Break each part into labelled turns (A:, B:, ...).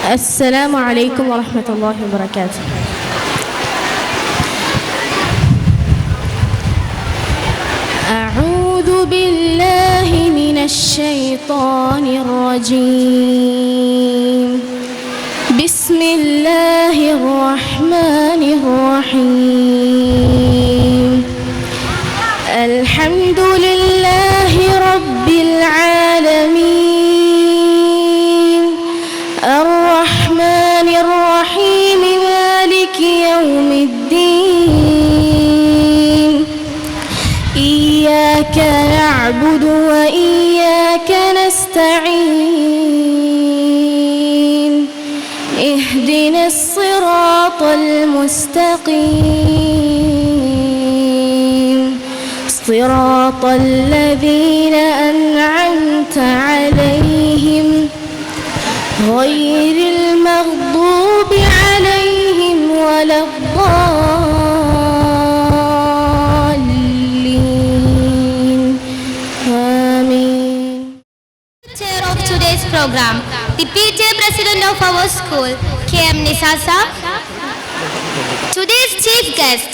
A: السلام عليكم ورحمة الله وبركاته. أعوذ بالله من الشيطان الرجيم. بسم الله الرحمن الرحيم. الحمد لله رب العالمين الرحمن الرحيم مالك يوم الدين. إياك نعبد وإياك نستعين. اهدنا الصراط المستقيم صراط الذين أنعمت عليهم غير المغضوب عليهم ولا الضالين. آمين.
B: Chair of today's program, the PTA President of our school, KM Nisasa. Today's chief guest,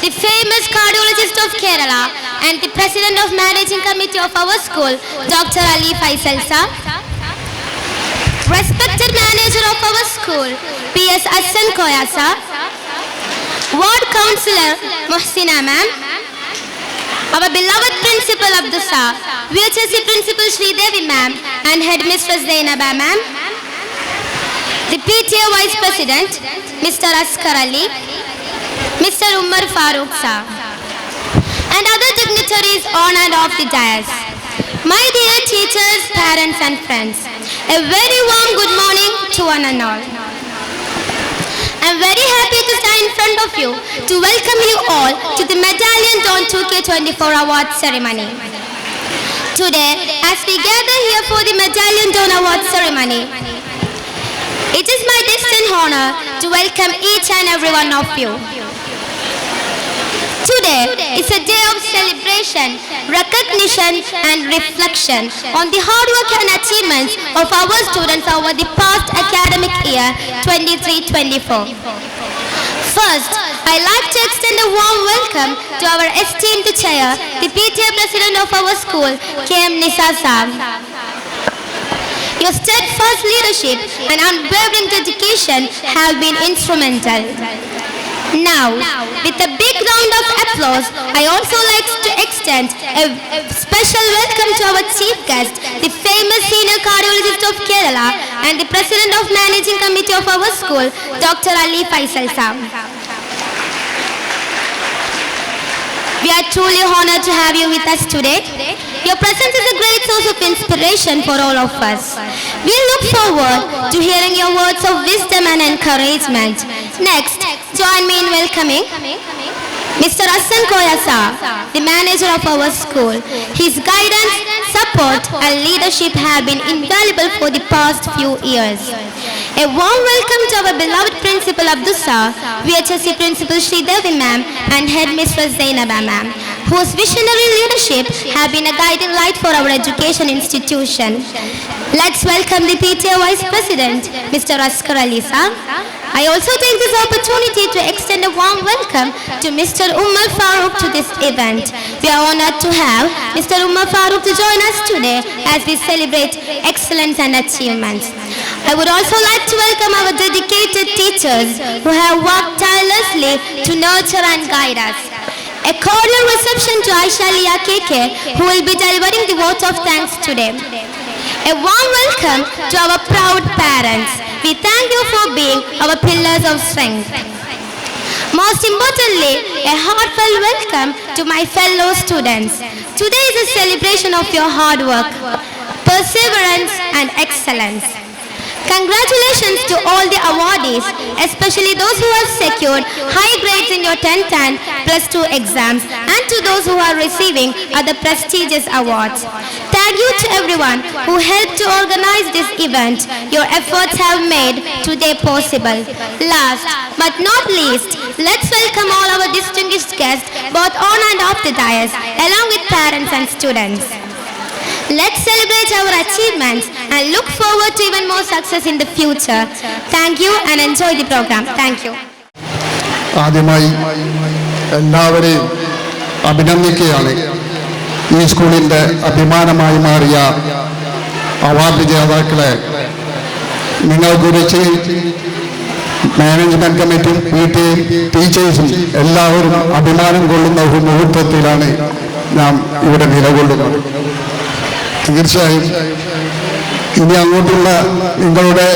B: the famous cardiologist of Kerala and the President of Managing Committee of our school, Dr. Ali Faisal Sir. Respected manager of our school, P.S. Hassan Koya Sir. Ward Councillor Muhsina Ma'am. Our beloved Principal Abdul Sir, VHSC Principal Sridevi Ma'am and Headmistress Zainaba Ma'am. The PTA Vice President, Mr. Askar Ali, Mr. Umar Farooq Sir, and other dignitaries on and off the dais. My dear teachers, parents and friends, a very warm good morning to one and all. I am very happy to stand in front of you to welcome you all to the Medallion Dawn 2K24 Award ceremony. Today, as we gather here for the Medallion Dawn Award ceremony, it is my distinct honor to welcome each and every one of you. Today is a day of celebration, recognition and reflection on the hard work and achievements of our students over the past academic year 23-24. First, I'd like to extend a warm welcome to our esteemed chair, the PTA President of our school, KM Nisasa. Your steadfast leadership and unwavering dedication have been instrumental. Now, with a big round of applause, I also like to extend a special welcome to our chief guest, the famous senior cardiologist of Kerala and the President of Managing Committee of our school, Dr. Ali Faisal Sir. We are truly honored to have you with us today. Your presence is a great source of inspiration for all of us. We look forward to hearing your words of wisdom and encouragement. Next, join me in welcoming Mr. Hassan Koya Sir, the manager of our school. His guidance, support and leadership have been invaluable for the past few years. A warm welcome to our beloved Principal Abdul Sir, VHSC Principal Sridevi Ma'am and Headmistress Zainaba Ma'am, whose visionary leadership have been a guiding light for our education institution. Let's welcome the PTA Vice President, Mr. Askar Ali Sir. I also take this opportunity to extend a warm welcome to Mr. Umar Farooq to this event. We are honored to have Mr. Umar Farooq to join us today as we celebrate excellence and achievements. I would also like to welcome our dedicated teachers who have worked tirelessly to nurture and guide us. A cordial reception to Aisha Liya KK, who will be delivering the vote of thanks today. A warm welcome to our proud parents. We thank you for being our pillars of strength. Most importantly, a heartfelt welcome to my fellow students. Today is a celebration of your hard work, perseverance and excellence. Congratulations to all the awardees, especially those who have secured high grades in your 10th and plus 2 exams, and to those who are receiving other prestigious awards. Thank you to everyone who helped to organize this event. Your efforts have made today possible. Last but not least, let's welcome all our distinguished guests, both on and off the dais, along with parents and students. Let's celebrate our achievements and look forward to even more success in the future. Thank you and enjoy the program. Thank you.
C: ആദ്യമായി എല്ലാവരെയും അഭിനന്ദിക്കുകയാണ്. ഈ സ്കൂളിൻ്റെ അഭിമാനമായി മാറിയ award ജേതാക്കളെ നിങ്ങൾ കുറിച്ച് management കമ്മിറ്റിയും PTA-യും ടീച്ചേഴ്സും എല്ലാവരും അഭിമാനം കൊള്ളുന്ന ഒരു മുഹൂർത്തത്തിലാണ് നാം ഇവിടെ നിലകൊള്ളുന്നത്. തീർച്ചയായും ഇനി അങ്ങോട്ടുള്ള നിങ്ങളുടെ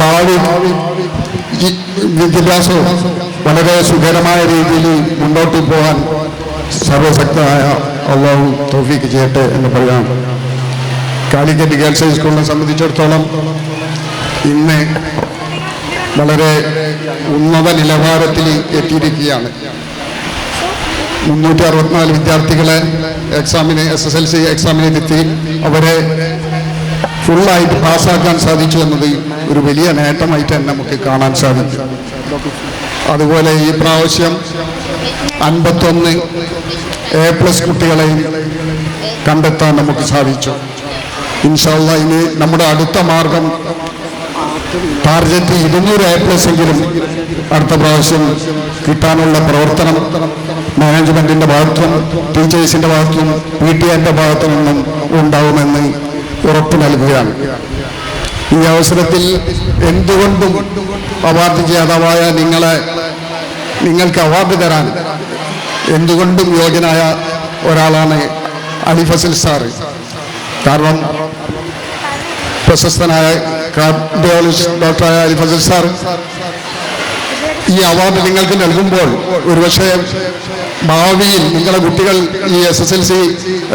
C: ഭാവി വിദ്യാഭ്യാസവും വളരെ സുഖകരമായ രീതിയിൽ മുന്നോട്ട് പോകാൻ സർവശക്തനായ അല്ലാഹു തൗഫീഖ് ചെയ്യട്ടെ എന്ന് പറയാം. കാലിക്കറ്റ് ഗേൾസ് ഹൈസ്കൂളിനെ സംബന്ധിച്ചിടത്തോളം ഇന്ന് വളരെ ഉന്നത നിലവാരത്തിൽ എത്തിയിരിക്കുകയാണ്. 364 വിദ്യാർത്ഥികളെ എക്സാമിന് SSLC എക്സാമിന് എത്തി അവരെ ഫുള്ളായിട്ട് പാസ്സാക്കാൻ സാധിച്ചു എന്നത് ഒരു വലിയ നേട്ടമായിട്ട് തന്നെ നമുക്ക് കാണാൻ സാധിക്കും. അതുപോലെ ഈ പ്രാവശ്യം 51 A+ കുട്ടികളെയും കണ്ടെത്താൻ നമുക്ക് സാധിച്ചു. ഇൻഷാ അല്ലാഹ് ഇനി നമ്മുടെ അടുത്ത മാർഗം ടാർഗറ്റ് 200 A+ എങ്കിലും അടുത്ത പ്രാവശ്യം കിട്ടാനുള്ള പ്രവർത്തനം മാനേജ്മെന്റിന്റെ ഭാഗത്തും ടീച്ചേഴ്സിന്റെ ഭാഗത്തും PTA-ന്റെ ഭാഗത്തു നിന്നും ഉണ്ടാവുമെന്ന് ഉറപ്പ് നൽകുകയാണ്. ഈ അവസരത്തിൽ എന്തുകൊണ്ടും അവാർഡ് ജേതാവായ നിങ്ങൾക്ക് അവാർഡ് തരാൻ എന്തുകൊണ്ടും യോഗ്യനായ ഒരാളാണ് അലി ഫസൽ സാറ്. കാരണം പ്രശസ്തനായ കാർഡിയോളജിസ്റ്റ് ഡോക്ടറായ അലി ഫസൽ സാർ ഈ അവാർഡ് നിങ്ങൾക്ക് നൽകുമ്പോൾ ഒരുപക്ഷെ ഭാവിയിൽ നിങ്ങളുടെ കുട്ടികൾ ഈ SSLC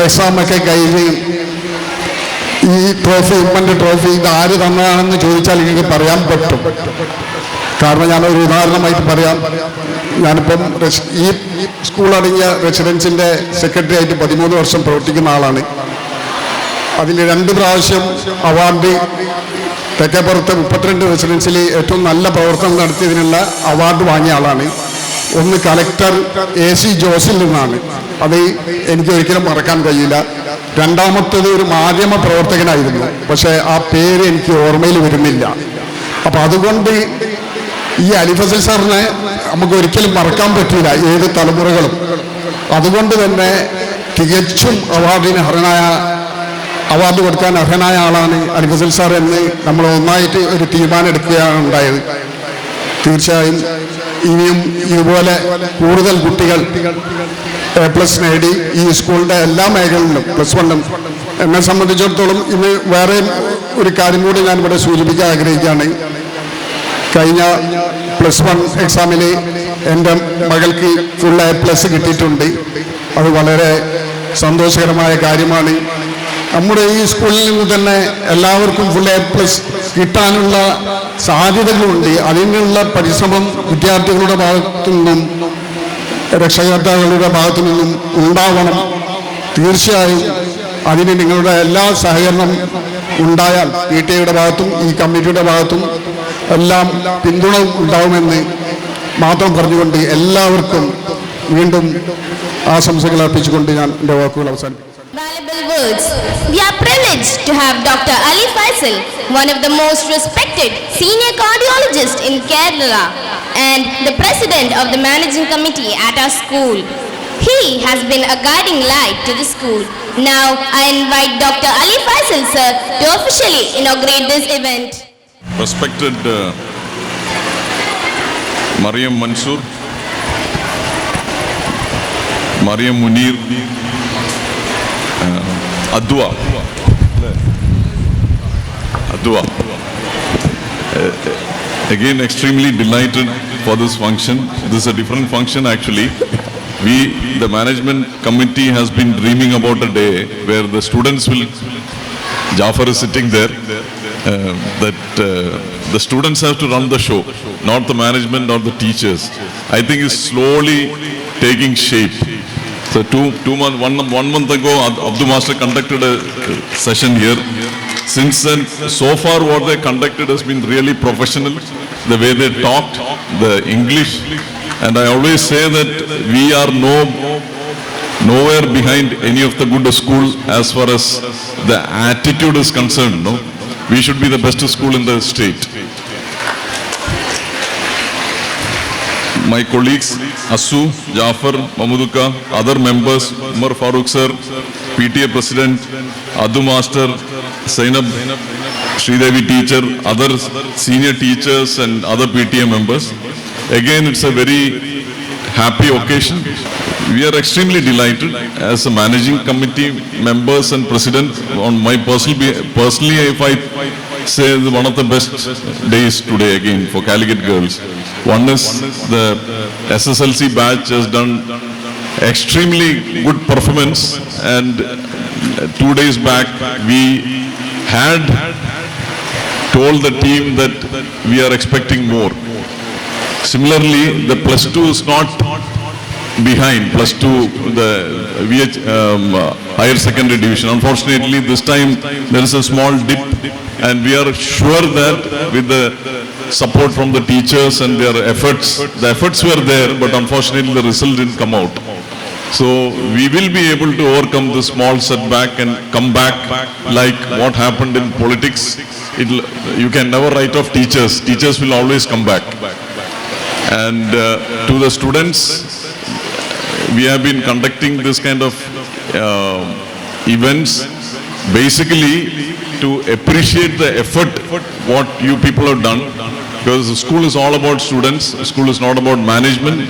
C: എക്സാമൊക്കെ കഴിഞ്ഞ് ഈ ഇമ്മൻ്റെ ട്രോഫി ഇത് ആര് തന്നതാണെന്ന് ചോദിച്ചാൽ എനിക്ക് പറയാൻ പറ്റും. കാരണം ഞാനൊരു ഉദാഹരണമായിട്ട് പറയാം. ഞാനിപ്പം ഈ സ്കൂളടങ്ങിയ റെസിഡൻസിൻ്റെ സെക്രട്ടറി ആയിട്ട് 13 വർഷം പ്രവർത്തിക്കുന്ന ആളാണ്. അതിൽ 2 പ്രാവശ്യം അവാർഡ് തെക്കേപ്പുറത്തെ 32 റെസിഡൻസിൽ ഏറ്റവും നല്ല പ്രവർത്തനം നടത്തിയതിനുള്ള അവാർഡ് വാങ്ങിയ ആളാണ്. ഒന്ന് കലക്ടർ AC ജോസിൽ നിന്നാണ്. അത് എനിക്ക് ഒരിക്കലും മറക്കാൻ കഴിയില്ല. രണ്ടാമത്തേത് ഒരു മാധ്യമ പ്രവർത്തകനായിരുന്നു. പക്ഷേ ആ പേര് എനിക്ക് ഓർമ്മയിൽ വരുന്നില്ല. അപ്പം അതുകൊണ്ട് ഈ അലി ഫസൽ സാറിനെ നമുക്ക് ഒരിക്കലും മറക്കാൻ പറ്റില്ല, ഏത് തലമുറകളും. അതുകൊണ്ട് തന്നെ തികച്ചും അവാർഡ് കൊടുക്കാൻ അർഹനായ ആളാണ് അലി ഫസൽ സാർ എന്ന് നമ്മൾ ഒന്നായിട്ട് ഒരു തീരുമാനം എടുക്കുകയാണ് ഉണ്ടായത്. തീർച്ചയായും ഇനിയും ഇതുപോലെ കൂടുതൽ കുട്ടികൾ A+ നേടി ഈ സ്കൂളിൻ്റെ എല്ലാ മേഖലകളിലും +1 എന്നെ സംബന്ധിച്ചിടത്തോളം ഇന്ന് വേറെ ഒരു കാര്യം കൂടി ഞാൻ ഇവിടെ സൂചിപ്പിക്കാൻ ആഗ്രഹിക്കുകയാണ്. കഴിഞ്ഞ +1 എക്സാമിൽ എൻ്റെ മകൾക്ക് ഫുൾ A+ കിട്ടിയിട്ടുണ്ട്. അത് വളരെ സന്തോഷകരമായ കാര്യമാണ്. നമ്മുടെ ഈ സ്കൂളിൽ നിന്ന് തന്നെ എല്ലാവർക്കും ഫുൾ A+ കിട്ടാനുള്ള സാധ്യതകളുണ്ട്. അതിനുള്ള പരിശ്രമം വിദ്യാർത്ഥികളുടെ ഭാഗത്തു നിന്നും രക്ഷകർത്താക്കളുടെ ഭാഗത്തു നിന്നും ഉണ്ടാവണം. തീർച്ചയായും അതിന് നിങ്ങളുടെ എല്ലാ സഹകരണം ഉണ്ടായാൽ PTA-യുടെ ഭാഗത്തും ഈ കമ്മിറ്റിയുടെ ഭാഗത്തും എല്ലാം പിന്തുണ ഉണ്ടാവുമെന്ന് മാത്രം പറഞ്ഞുകൊണ്ട് എല്ലാവർക്കും വീണ്ടും ആശംസകൾ അർപ്പിച്ചുകൊണ്ട് ഞാൻ എൻ്റെ വാക്കുകൾ അവസാനിപ്പിക്കും.
B: Valuable words. We are privileged to have Dr. Ali Faisal, one of the most respected senior cardiologists in Kerala and the president of the managing committee at our school. He has been a guiding light to the school. Now I invite Dr. Ali Faisal sir to officially inaugurate this event.
D: Respected Mariam Mansoor, Mariam Munir, Adwa. Again, extremely delighted for this function. This is a different function actually. The management committee has been dreaming about a day where the students will Jafar is sitting there, that the students have to run the show, not the management or the teachers. I think it's slowly taking shape. So 1 month ago, Abdu Master conducted a session here. Since then, so far what they conducted has been really professional. The way they talked, the English, and I always say that we are nowhere behind any of the good schools as far as the attitude is concerned. No, we should be the best school in the state. My colleagues, Asu, Jafar, Mamuduka, other members, Umar Farooq sir, PTA President, Adu Master, Zainab, Sridevi teacher, other senior teachers and other PTA members. Again, it's a very happy occasion. We are extremely delighted as a managing committee members and president. On my personally, if I say one of the best days today again for Calicut girls. One is the SSLC batch has done extremely good performance, and 2 days back we had told the team that we are expecting more. Similarly, the plus 2 is not behind, plus 2, the higher secondary division. Unfortunately, this time there is a small dip, and we are sure that with the support from the teachers and their efforts, the efforts were there, but unfortunately the result didn't come out. So we will be able to overcome this small setback and come back like what happened in politics. You can never write off teachers. Teachers will always come back. And to the students, we have been conducting this kind of events basically to appreciate the effort what you people have done, because the school is all about students. The school is not about management,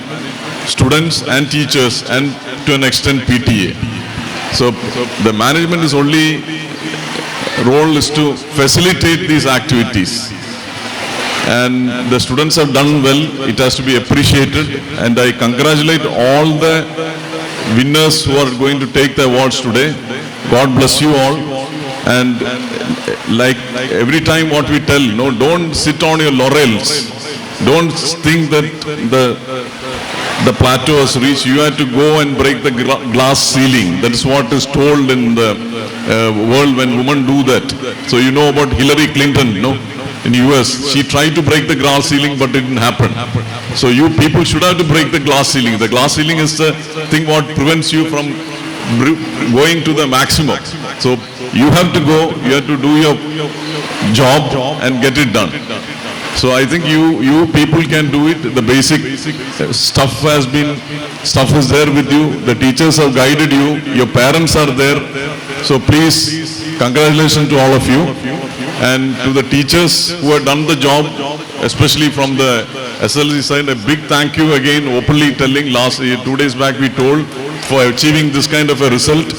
D: students and teachers, and to an extent PTA. So the management is only role is to facilitate these activities, and the students have done well. It has to be appreciated, and I congratulate all the winners who are going to take the awards today. God bless you all. And like every time what we tell, no, don't sit on your laurels. Don't think that the plateau has reached. You have to go and break the glass ceiling. That is what is told in the world when women do that. So you know about Hillary Clinton, no? In US, she tried to break the glass ceiling, but it didn't happen. So you people should have to break the glass ceiling. The glass ceiling is the thing what prevents you from going to the maximum. So you have to go, you have to do your job and get it done. So I think you people can do it. The basic stuff is there with you. The teachers have guided you. Your parents are there. So please, congratulations to all of you. And to the teachers who have done the job, especially from the SLC side, a big thank you again, openly telling 2 days back we told for achieving this kind of a result,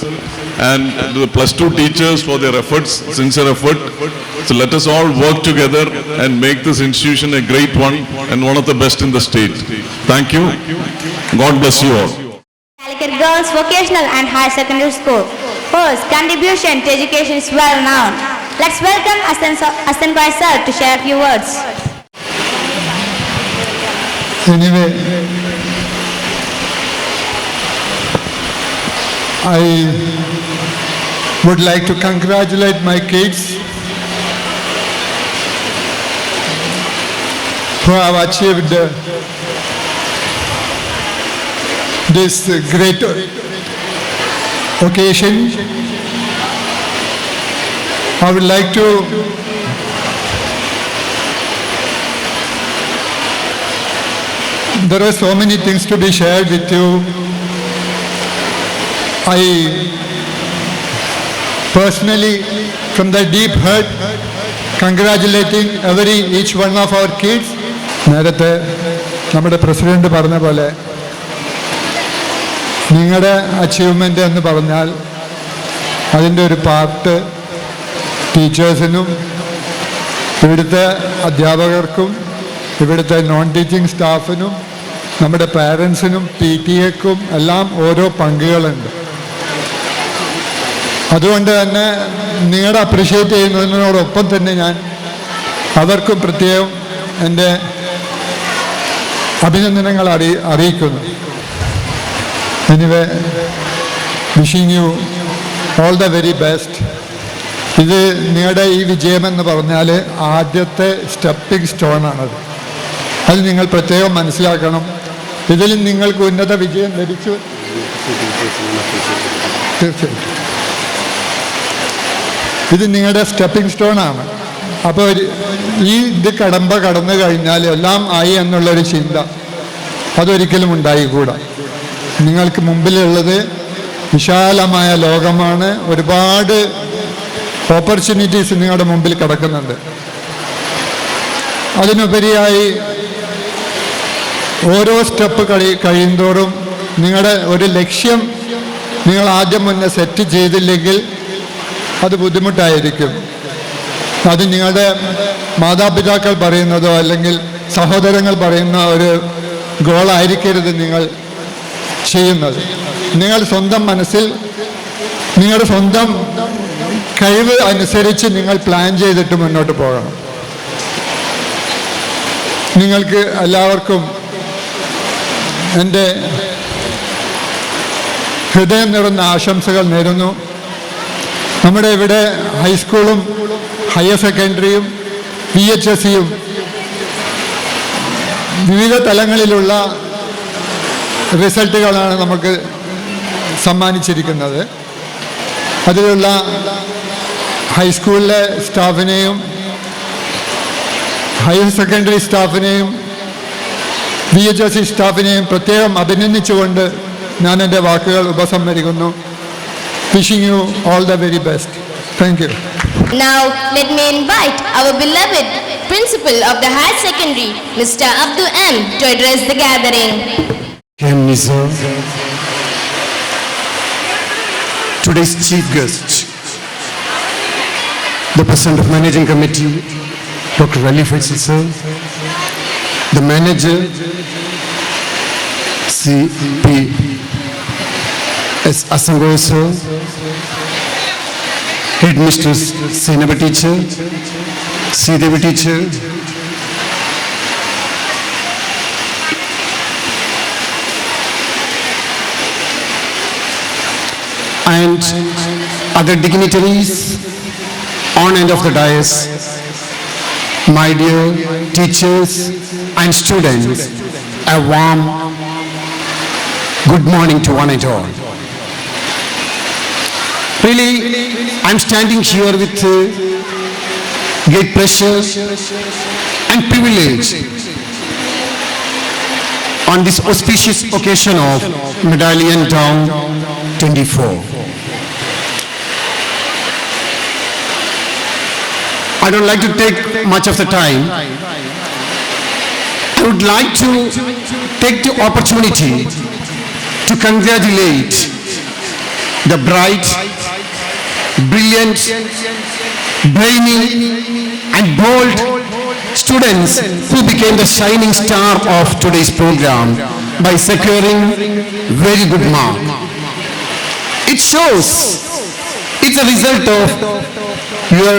D: and to the plus 2 teachers for their efforts, sincere effort. So let us all work together and make this institution a great one and one of the best in the state. Thank you. God bless you all.
E: Calicut Girls Vocational and Higher Secondary School, whose contribution to education is well known. Let's welcome Asan Bhai sir to share a few words.
F: Anyway, I would like to congratulate my kids who have achieved this great occasion. I would like to there are so many things to be shared with you. I personally, from the deep heart, congratulating each one of our kids. നേരത്തെ നമ്മുടെ president പറഞ്ഞ പോലെ നിങ്ങളുടെ achievement എന്ന് പറഞ്ഞാൽ അതിൻ്റെ ഒരു part ടീച്ചേഴ്സിനും ഇവിടുത്തെ അധ്യാപകർക്കും ഇവിടുത്തെ നോൺ ടീച്ചിങ് സ്റ്റാഫിനും നമ്മുടെ പാരൻസിനും PTA-ക്കും എല്ലാം ഓരോ പങ്കുകളുണ്ട്. അതുകൊണ്ട് തന്നെ നിങ്ങളുടെ അപ്രിഷ്യേറ്റ് ചെയ്യുന്നതിനോടൊപ്പം തന്നെ ഞാൻ അവർക്കും പ്രത്യേകം എൻ്റെ അഭിനന്ദനങ്ങൾ അറിയിക്കുന്നു. Anyway, wishing you all the very best. ഇത് നിങ്ങളുടെ ഈ വിജയമെന്ന് പറഞ്ഞാൽ ആദ്യത്തെ സ്റ്റെപ്പിംഗ് സ്റ്റോണാണത്. അത് നിങ്ങൾ പ്രത്യേകം മനസ്സിലാക്കണം. ഇതിൽ നിങ്ങൾക്ക് ഉന്നത വിജയം ലഭിച്ചു തീർച്ചയായും. ഇത് നിങ്ങളുടെ സ്റ്റെപ്പിംഗ് സ്റ്റോണാണ്. അപ്പോൾ ഈ ഇത് കടന്നു കഴിഞ്ഞാൽ എല്ലാം ആയി എന്നുള്ളൊരു ചിന്ത അതൊരിക്കലും ഉണ്ടായിക്കൂടാ. നിങ്ങൾക്ക് മുമ്പിലുള്ളത് വിശാലമായ ലോകമാണ്. ഒരുപാട് ഓപ്പർച്യൂണിറ്റീസ് നിങ്ങളുടെ മുമ്പിൽ കിടക്കുന്നുണ്ട്. അതിനുപരിയായി ഓരോ സ്റ്റെപ്പ് കഴിയുന്തോറും നിങ്ങളുടെ ഒരു ലക്ഷ്യം നിങ്ങൾ ആദ്യം മുന്നേ സെറ്റ് ചെയ്തില്ലെങ്കിൽ അത് ബുദ്ധിമുട്ടായിരിക്കും. അത് നിങ്ങളുടെ മാതാപിതാക്കൾ പറയുന്നതോ അല്ലെങ്കിൽ സഹോദരങ്ങൾ പറയുന്ന ഒരു ഗോളായിരിക്കരുത് നിങ്ങൾ ചെയ്യുന്നത്. നിങ്ങൾ സ്വന്തം മനസ്സിൽ നിങ്ങളുടെ സ്വന്തം കഴിവ് അനുസരിച്ച് നിങ്ങൾ പ്ലാൻ ചെയ്തിട്ട് മുന്നോട്ട് പോകണം. നിങ്ങൾക്ക് എല്ലാവർക്കും എൻ്റെ ഹൃദയം നിറഞ്ഞ ആശംസകൾ നേരുന്നു. നമ്മുടെ ഇവിടെ ഹൈസ്കൂളും ഹയർ സെക്കൻഡറിയും VHSEയും വിവിധ തലങ്ങളിലുള്ള റിസൾട്ടുകളാണ് നമുക്ക് സമ്മാനിച്ചിരിക്കുന്നത്. അതിലുള്ള ഹൈസ്കൂളിലെ സ്റ്റാഫിനെയും ഹയർ സെക്കൻഡറി സ്റ്റാഫിനെയും VHSE സ്റ്റാഫിനെയും പ്രത്യേകം അഭിനന്ദിച്ചുകൊണ്ട് ഞാൻ എൻ്റെ വാക്കുകൾ ഉപസംഹരിക്കുന്നു. Wishing you all the very best. Thank you.
A: Now let me invite our beloved Principal of the Higher Secondary, Mr. Abdul M, to address the gathering.
G: Today's chief guest, the President of Managing Committee, Dr. Ali Faisal sir, the Manager, CP S. Asangoy sir, Headmistress Senaba teacher, Sridevi teacher, and other dignitaries on and off the dais, my dear teachers and students, a warm good morning to one and all. Really, I'm standing here with great pleasure and privilege on this auspicious occasion of Medallion Town 24. I don't like to take much of the time. I would like to take the opportunity to congratulate the bright, brilliant, brainy and bold students who became the shining star of today's program by securing very good mark. It shows it's a result of your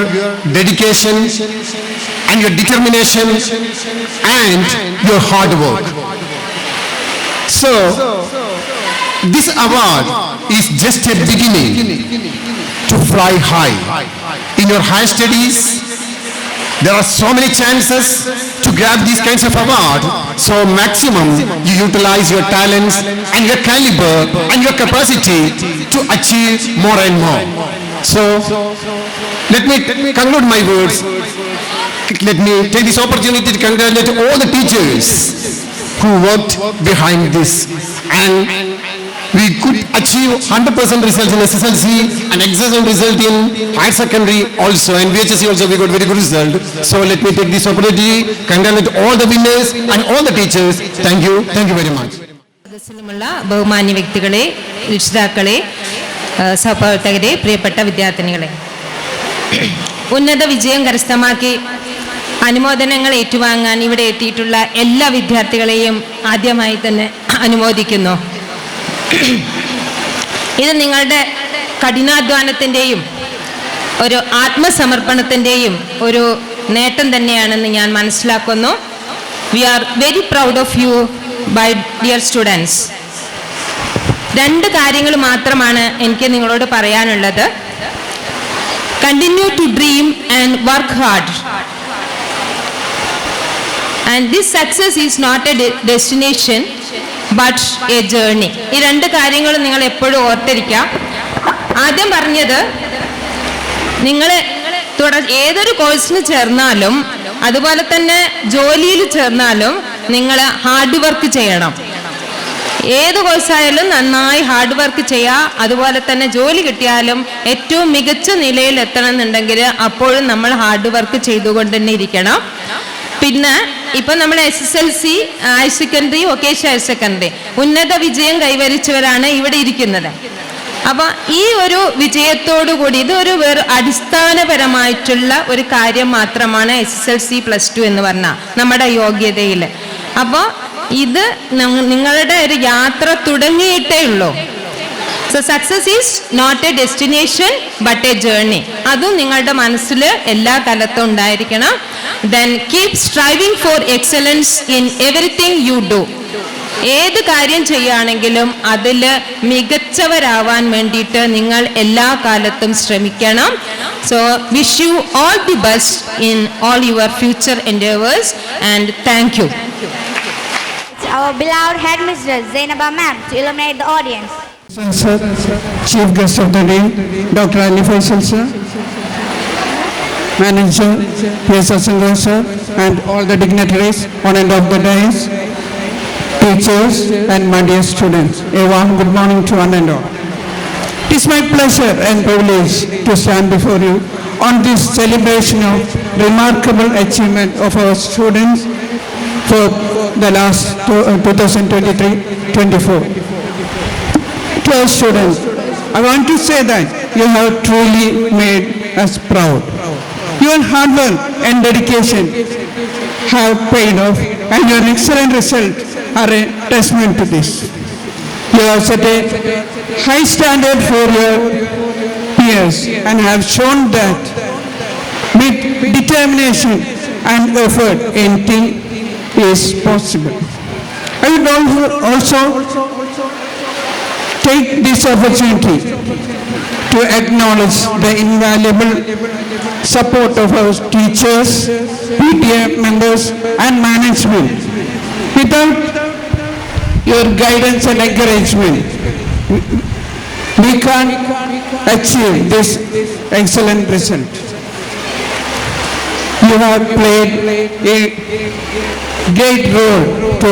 G: dedication and your determination and your hard work. So, this award is just a beginning to fly high. In your higher studies, there are so many chances to grab these kinds of awards. So maximum you utilize your talents and your caliber and your capacity to achieve more and more. So let me conclude my words. Let me take this opportunity to congratulate all the teachers who worked behind this, and we could achieve 100% results in SSLC and excellent result in higher secondary also, and VHSE also we got very good result. So let me take this opportunity, congratulate all the winners and all the teachers. Thank you very much.
H: ബഹുമാന്യ വ്യക്തികളെ, രക്ഷിതാക്കളെ, സഹപ്രവർത്തകരെ, പ്രിയപ്പെട്ട വിദ്യാർത്ഥിനികളെ, ഉന്നത വിജയം കരസ്ഥമാക്കി അനുമോദനങ്ങൾ ഏറ്റുവാങ്ങാൻ ഇവിടെ എത്തിയിട്ടുള്ള എല്ലാ വിദ്യാർത്ഥികളെയും ആദ്യമായി തന്നെ അനുമോദിക്കുന്നു. ഇത് നിങ്ങളുടെ കഠിനാധ്വാനത്തിൻ്റെയും ഒരു ആത്മസമർപ്പണത്തിൻ്റെയും ഒരു നേട്ടം തന്നെയാണെന്ന് ഞാൻ മനസ്സിലാക്കുന്നു. We are very proud of you my dear students. 2 കാര്യങ്ങൾ മാത്രമാണ് എനിക്ക് നിങ്ങളോട് പറയാനുള്ളത്. Continue to dream and work hard. And this success is not a destination but a journey. ഈ 2 കാര്യങ്ങളും നിങ്ങൾ എപ്പോഴും ഓർത്തിരിക്കുക. ആദ്യം പറഞ്ഞത്, നിങ്ങൾ ഏതൊരു കോഴ്സിന് ചേർന്നാലും അതുപോലെ തന്നെ ജോലിയിൽ ചേർന്നാലും നിങ്ങൾ ഹാർഡ് വർക്ക് ചെയ്യണം. ഏത് കോഴ്സായാലും നന്നായി ഹാർഡ് വർക്ക് ചെയ്യുക. അതുപോലെ തന്നെ ജോലി കിട്ടിയാലും ഏറ്റവും മികച്ച നിലയിൽ എത്തണം എന്നുണ്ടെങ്കിൽ അപ്പോഴും നമ്മൾ ഹാർഡ് വർക്ക് ചെയ്തുകൊണ്ട് തന്നെ ഇരിക്കണം. പിന്നെ ഇപ്പം നമ്മൾ SSLC, higher secondary, vocational higher secondary ഉന്നത വിജയം കൈവരിച്ചവരാണ് ഇവിടെ ഇരിക്കുന്നത്. അപ്പൊ ഈ ഒരു വിജയത്തോടു കൂടി ഇതൊരു അടിസ്ഥാനപരമായിട്ടുള്ള ഒരു കാര്യം മാത്രമാണ് SSLC +2 എന്ന് പറഞ്ഞാൽ നമ്മുടെ യോഗ്യതയിൽ. അപ്പോൾ ഇത് നിങ്ങളുടെ ഒരു യാത്ര തുടങ്ങിയിട്ടേ ഉള്ളൂ. So success is not a destination but a journey. അതും നിങ്ങളുടെ മനസ്സിൽ എല്ലാ കാലത്തും ഉണ്ടായിരിക്കണം. Then keep striving for excellence in everything you do. ഏത് കാര്യം ചെയ്യുകയാണെങ്കിലും അതിൽ മികച്ചവരാവാൻ വേണ്ടിയിട്ട് നിങ്ങൾ എല്ലാ കാലത്തും ശ്രമിക്കണം. So wish you all the best in all your future endeavours and thank you.
E: Our beloved headmistress Zainaba ma'am to illuminate the audience.
G: Sir, Chief Guest of the Day, Dr. Ali Faisal sir, Manager P.S. Asangar sir, and all the dignitaries on and off the dais, teachers and my dear students. A warm good morning to one and all. It is my pleasure and privilege to stand before you on this celebration of remarkable achievement of our students for the last 2023-24. To our students, I want to say that you have truly made us proud. Your hard work and dedication have paid off, and your excellent results are a testament to this. You have set a high standard for your peers and have shown that with determination and effort anything is possible. I would also take this opportunity to acknowledge the invaluable support of our teachers, PTA members and management. Without your guidance and encouragement, we can't achieve this excellent result. You have played a great role to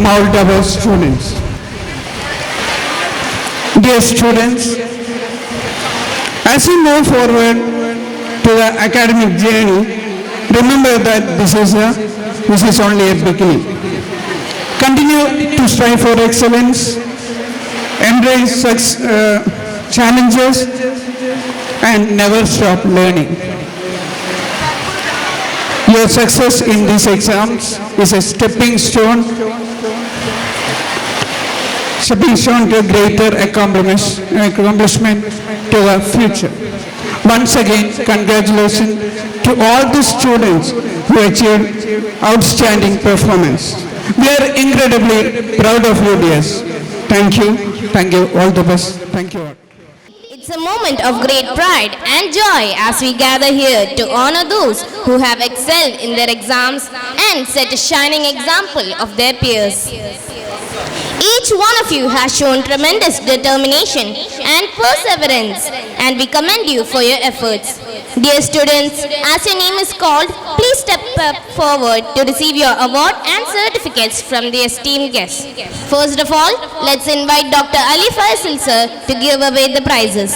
G: mold our students. Dear students, as you move forward to the academic journey, remember that this is only a beginning. Continue to strive for excellence, embrace challenges, and never stop learning. Your success in these exams is a stepping stone to greater accomplishment to the future. Once again, congratulations to all the students who achieved outstanding performance. We are incredibly proud of you, dears. Thank you. Thank you. All the best. Thank you all.
A: It's a moment of great pride and joy as we gather here to honor those who have excelled in their exams and set a shining example of their peers. Each one of you has shown tremendous determination and perseverance, and we commend you for your efforts. Dear students, as your name is called, please step up forward to receive your award and certificates from the esteemed guests. First of all, let's invite Dr. Ali Faisal sir to give away the prizes.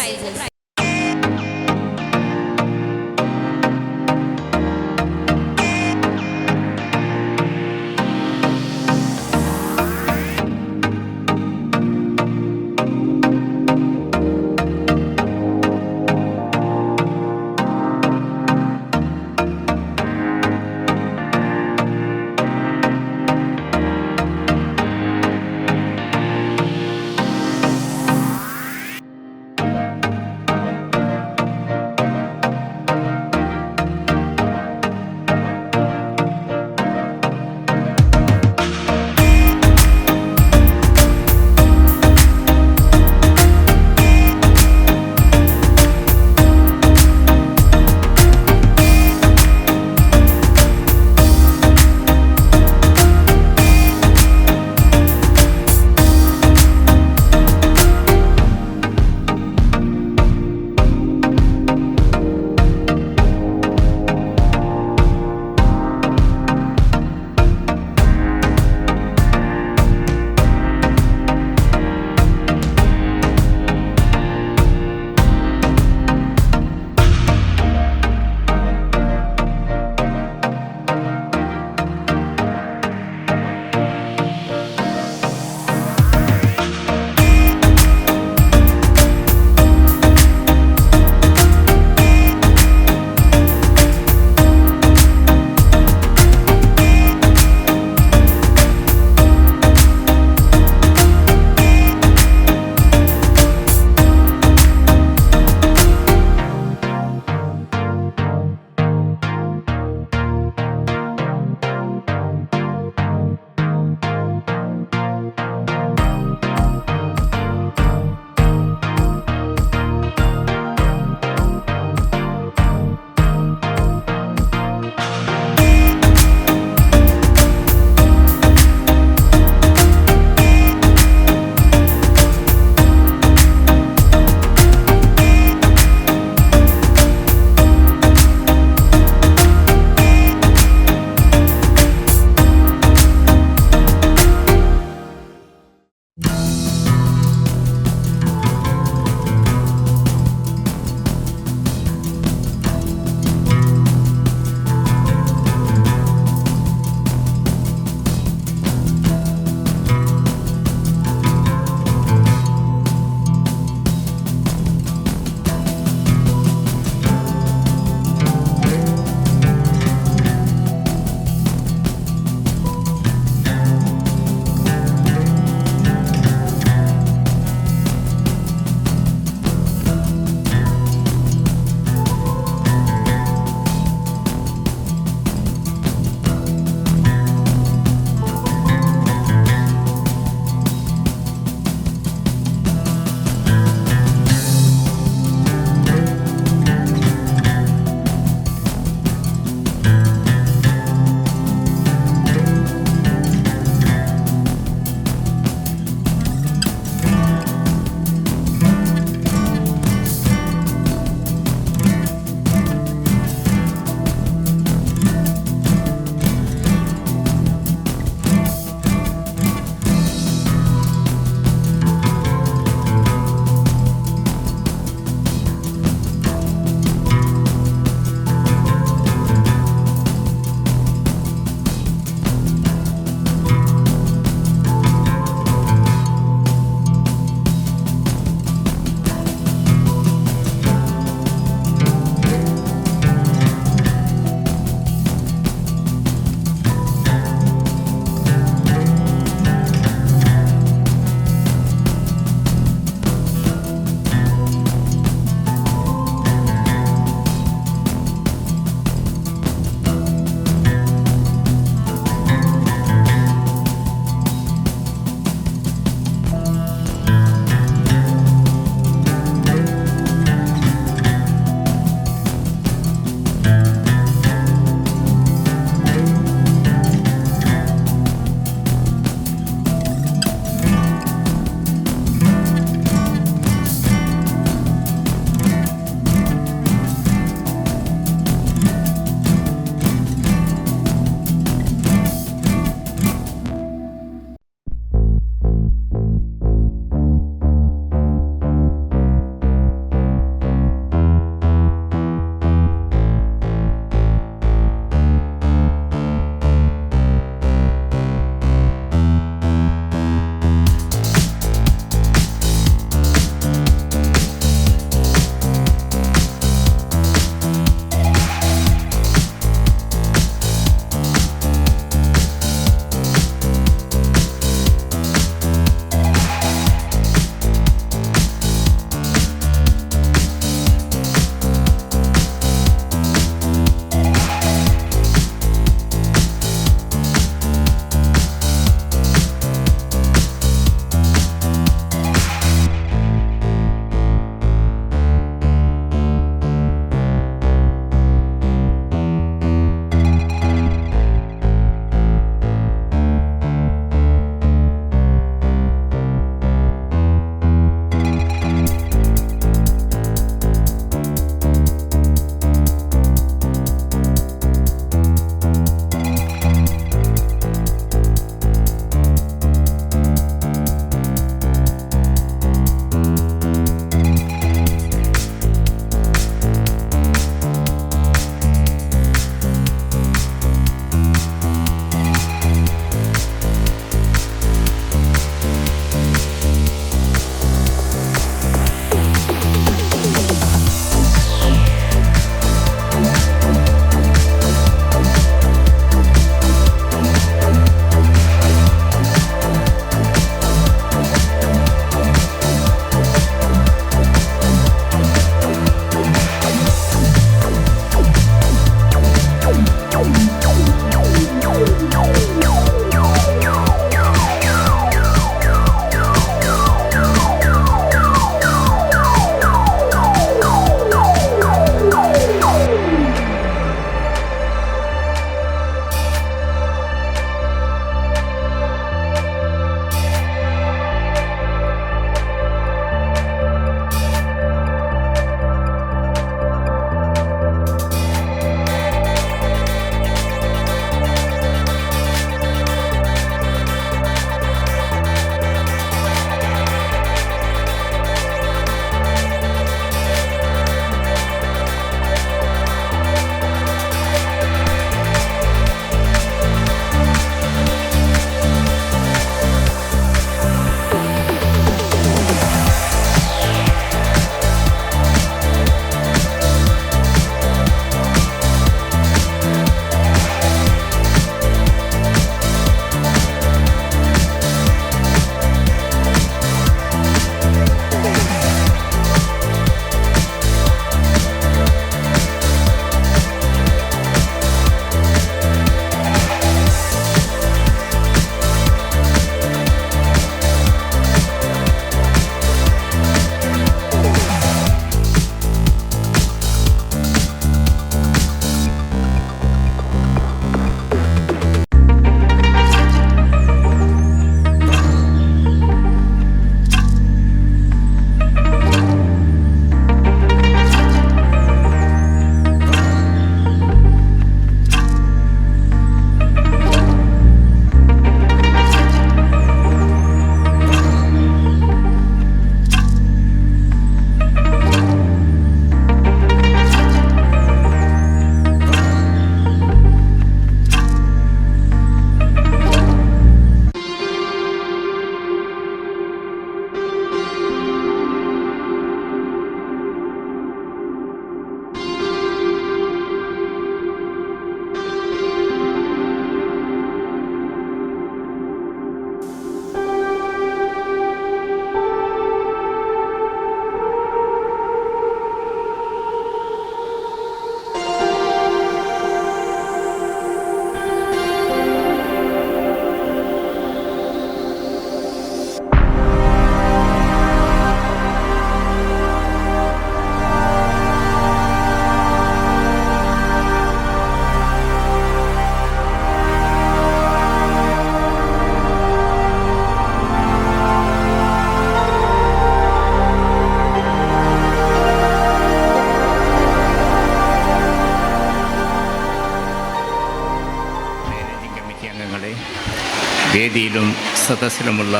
I: വേദിയിലും സദസ്സിലുമുള്ള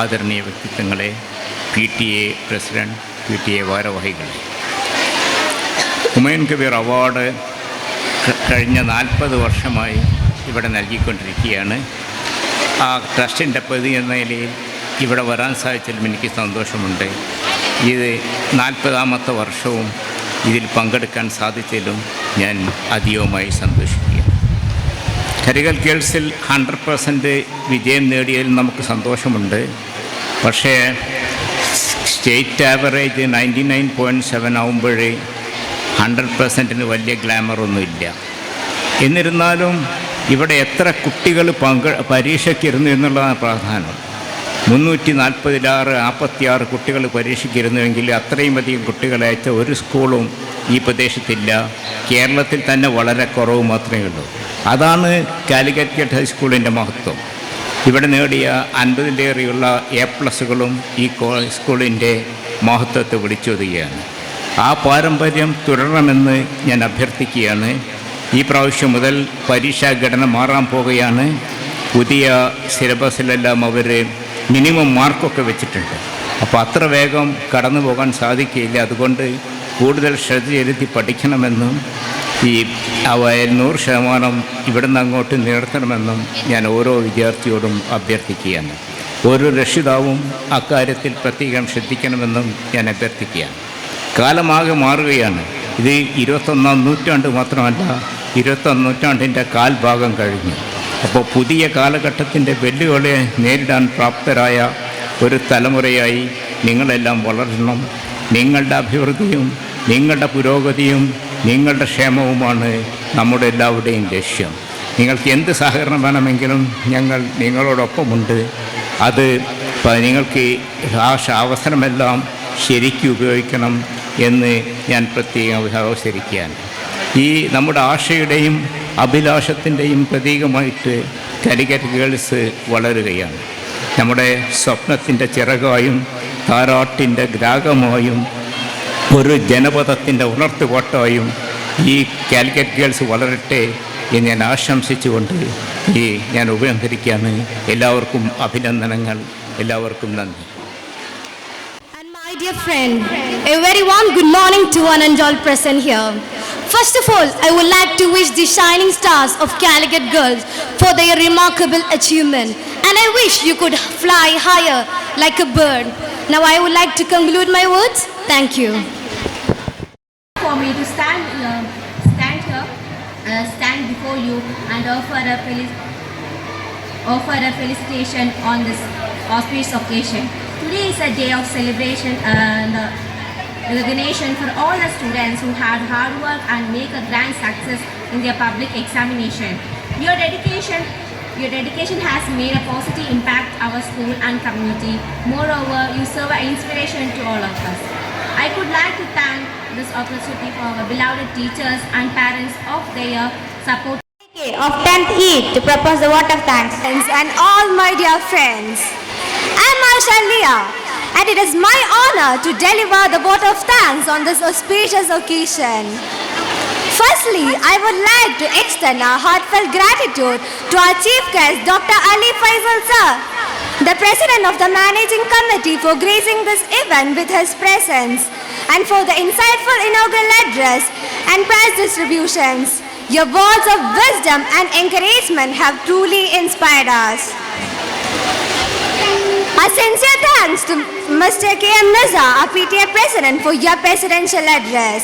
I: ആദരണീയ വ്യക്തിത്വങ്ങളെ, PTA president, PTA ഭാരവാഹികളെ, Humayun Kabir award കഴിഞ്ഞ 40 വർഷമായി ഇവിടെ നൽകിക്കൊണ്ടിരിക്കുകയാണ്. ആ ട്രസ്റ്റിൻ്റെ പ്രതി എന്ന നിലയിൽ ഇവിടെ വരാൻ സാധിച്ചതിലും എനിക്ക് സന്തോഷമുണ്ട്. ഇത് 40ാമത്തെ വർഷവും ഇതിൽ പങ്കെടുക്കാൻ സാധിച്ചതിലും ഞാൻ അധികമായി സന്തോഷിക്കുക. കരികൽ ഗേൾസിൽ 100% വിജയം നേടിയതിൽ നമുക്ക് സന്തോഷമുണ്ട്. പക്ഷേ സ്റ്റേറ്റ് ആവറേജ് 99.7 ആവുമ്പോഴേ 100%-ന് വലിയ ഗ്ലാമറൊന്നുമില്ല. എന്നിരുന്നാലും ഇവിടെ എത്ര കുട്ടികൾ പരീക്ഷയ്ക്കിരുന്നു എന്നുള്ളതാണ് പ്രാധാന്യം. 346 കുട്ടികൾ പരീക്ഷയ്ക്കിരുന്നുവെങ്കിൽ അത്രയും അധികം കുട്ടികളയച്ച ഒരു സ്കൂളും ഈ പ്രദേശത്തില്ല. കേരളത്തിൽ തന്നെ വളരെ കുറവ് മാത്രമേ ഉള്ളൂ. അതാണ് കാലിക്കറ്റ് ഹൈസ്കൂളിൻ്റെ മഹത്വം. ഇവിടെ നേടിയ 50-ലേറെയുള്ള A+കളും ഈ സ്കൂളിൻ്റെ മഹത്വത്തെ വിളിച്ചോതുകയാണ്. ആ പാരമ്പര്യം തുടരണമെന്ന് ഞാൻ അഭ്യർത്ഥിക്കുകയാണ്. ഈ പ്രാവശ്യം മുതൽ പരീക്ഷാ ഘടന മാറാൻ പോകുകയാണ്. പുതിയ സിലബസിലെല്ലാം അവർ മിനിമം മാർക്കൊക്കെ വെച്ചിട്ടുണ്ട്. അപ്പോൾ അത്ര വേഗം കടന്നു പോകാൻ സാധിക്കില്ല. അതുകൊണ്ട് കൂടുതൽ ശ്രദ്ധ ചെലുത്തി പഠിക്കണമെന്നും ഈ 100% ഇവിടുന്ന് അങ്ങോട്ട് നിർത്തണമെന്നും ഞാൻ ഓരോ വിദ്യാർത്ഥിയോടും അഭ്യർത്ഥിക്കുകയാണ്. ഓരോ രക്ഷിതാവും അക്കാര്യത്തിൽ പ്രത്യേകം ശ്രദ്ധിക്കണമെന്നും ഞാൻ അഭ്യർത്ഥിക്കുകയാണ്. കാലമാകെ മാറുകയാണ്. ഇത് 21ാം നൂറ്റാണ്ട് മാത്രമല്ല, 21ാം നൂറ്റാണ്ടിൻ്റെ കാൽഭാഗം കഴിഞ്ഞു. അപ്പോൾ പുതിയ കാലഘട്ടത്തിൻ്റെ വെല്ലുവിളിയെ നേരിടാൻ പ്രാപ്തരായ ഒരു തലമുറയായി നിങ്ങളെല്ലാം വളരണം. നിങ്ങളുടെ അഭിവൃദ്ധിയും നിങ്ങളുടെ പുരോഗതിയും നിങ്ങളുടെ ക്ഷേമവുമാണ് നമ്മുടെ എല്ലാവരുടെയും ലക്ഷ്യം. നിങ്ങൾക്ക് എന്ത് സഹകരണം വേണമെങ്കിലും ഞങ്ങൾ നിങ്ങളോടൊപ്പമുണ്ട്. അത് നിങ്ങൾക്ക് അവസരമെല്ലാം ശരിക്കും ഉപയോഗിക്കണം എന്ന് ഞാൻ പ്രത്യേകം അവസരിക്കുകയാണ്. ഈ നമ്മുടെ ആശയുടെയും അഭിലാഷത്തിൻ്റെയും പ്രതീകമായിട്ട് കാലിക്കറ്റ് ഗേൾസ് വളരുകയാണ്. നമ്മുടെ സ്വപ്നത്തിൻ്റെ ചിറകായും താരാട്ടിൻ്റെ ഗ്രാഹമായും ഒരു ജനപദത്തിൻ്റെ ഉണർത്തുകോട്ടായും ഈ കാലിക്കറ്റ് ഗേൾസ് വളരട്ടെ എന്ന് ഞാൻ ആശംസിച്ചുകൊണ്ട് ഞാൻ ഉപസംഹരിക്കുകയാണ്. എല്ലാവർക്കും അഭിനന്ദനങ്ങൾ, എല്ലാവർക്കും നന്ദി.
B: My dear friend, a very warm good morning to one and all present here. First of all, I would like to wish the shining stars of Calicut girls for their remarkable achievement, and I wish you could fly higher like a bird. Now I would like to conclude my words. Thank you.
J: For me to stand before you and offer a felicitation on this auspicious occasion. Today is a day of celebration and recognition for all the students who had hard work and make a grand success in their public examination. Your dedication has made a positive impact on our school and community. Moreover, you serve an inspiration to all of us. I would like to thank this opportunity for our beloved teachers and parents of their support.
E: Of 10th E to propose the vote of thanks.
B: And all my dear friends, I am Marsha Leah, and it is my honor to deliver the vote of thanks on this auspicious occasion. Firstly, I would like to extend our heartfelt gratitude to our Chief Guest, Dr. Ali Faisal Sir, the President of the Managing Committee, for gracing this event with his presence, and for the insightful inaugural address and prize distributions. Your words of wisdom and encouragement have truly inspired us. A sincere thanks to Mr. K.M. Mirza, our PTA President, for your presidential address.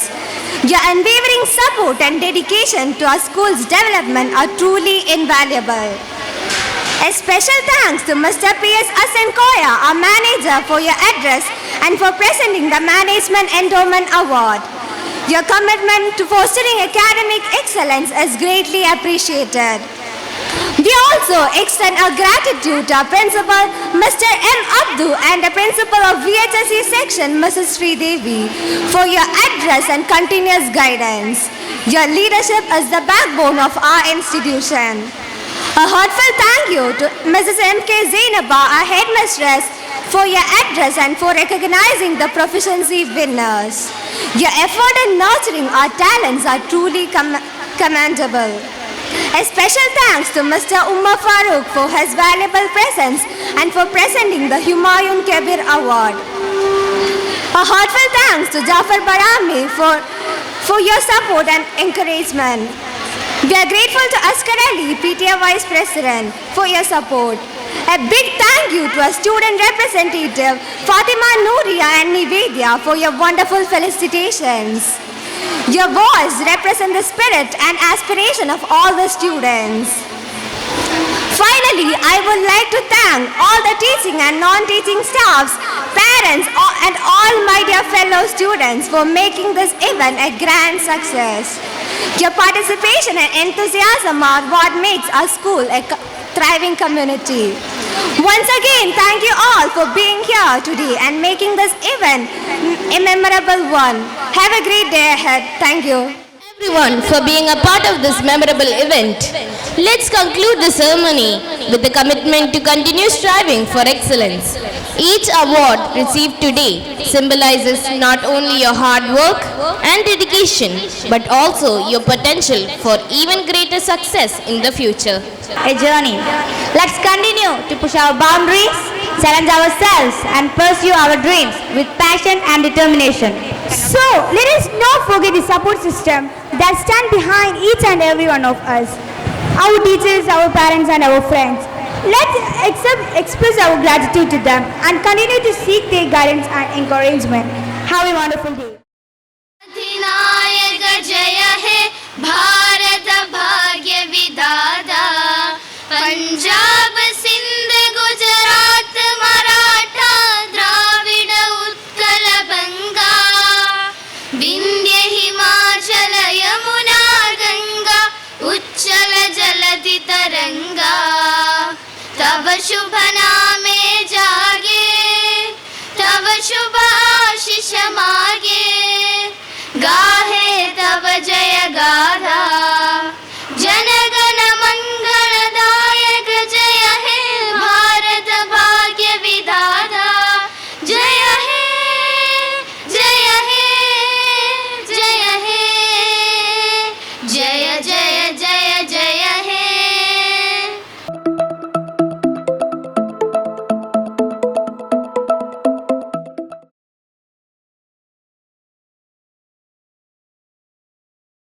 B: Your unwavering support and dedication to our school's development are truly invaluable. A special thanks to Mr. P.S. Asenkoya, our manager, for your address and for presenting the Management Endowment Award. Your commitment to fostering academic excellence is greatly appreciated. We also extend our gratitude to our principal, Mr. M. Abdu, and the principal of VHSE section, Mrs. Sridevi, for your address and continuous guidance. Your leadership is the backbone of our institution. A heartfelt thank you to Mrs. M.K. Zainaba, our headmistress, for your address and for recognizing the proficiency winners. Your effort in nurturing our talents are truly commendable.
E: A special thanks to Mr. Umar Farooq for his valuable presence and for presenting the Humayun Kabir Award. A heartfelt thanks to Jafar Barami for your support and encouragement. We are grateful to Askar Ali, PTA Vice President, for your support. A big thank you to our student representative Fatima Nooria and Nivedya for your wonderful felicitations. Your voice represents the spirit and aspiration of all the students. Finally, I would like to thank all the teaching and non-teaching staffs, parents, and all my dear fellow students for making this event a grand success. Your participation and enthusiasm are what makes our school a thriving community. Once again, thank you all for being here today and making this event a memorable one. Have a great day ahead. Thank you.
A: Everyone for being a part of this memorable event. Let's conclude the ceremony with the commitment to continue striving for excellence. Each award received today symbolizes not only your hard work and dedication, but also your potential for even greater success in the future.
E: A journey. Let's continue to push our boundaries, challenge ourselves, and pursue our dreams with passion and determination.
K: So, let us not forget the support system that stand behind each and every one of us. Our teachers, our parents, and our friends. Let's express our gratitude to them and continue to seek their guidance and encouragement. Have a wonderful day.
B: अधिनायक जय हे भारत भाग्य विधाता पंजाब सिंध गुजरात मराठा द्राविड उत्कल बंगा विंध्य हिमाचल यमुना गंगा उच्चल जलधि तरंगा तब शुभ